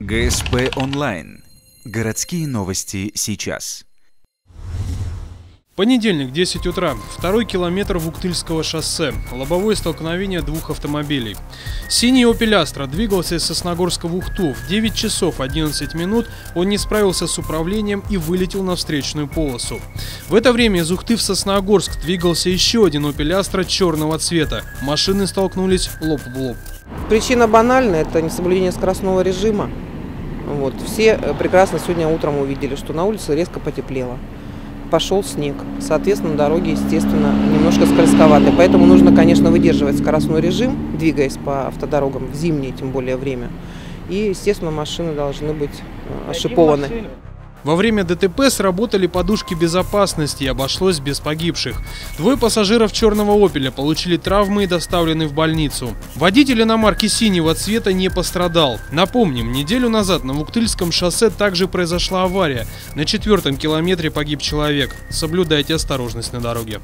ГСП онлайн. Городские новости сейчас. Понедельник, 10 утра. 2-й километр Вуктыльского шоссе. Лобовое столкновение двух автомобилей. Синий Opel Astra двигался из Сосногорска в Ухту. В 9 часов 11 минут он не справился с управлением и вылетел на встречную полосу. В это время из Ухты в Сосногорск двигался еще один Opel Astra черного цвета. Машины столкнулись лоб в лоб. Причина банальная – это несоблюдение скоростного режима. Все прекрасно сегодня утром увидели, что на улице резко потеплело. Пошел снег. Соответственно, дороги, естественно, немножко скользковаты. Поэтому нужно, конечно, выдерживать скоростной режим, двигаясь по автодорогам в зимнее, тем более, время. И, естественно, машины должны быть ошипованы. Во время ДТП сработали подушки безопасности и обошлось без погибших. 2 пассажиров черного «Опеля» получили травмы и доставлены в больницу. Водитель иномарки синего цвета не пострадал. Напомним, неделю назад на Вуктыльском шоссе также произошла авария. На 4-м километре погиб человек. Соблюдайте осторожность на дороге.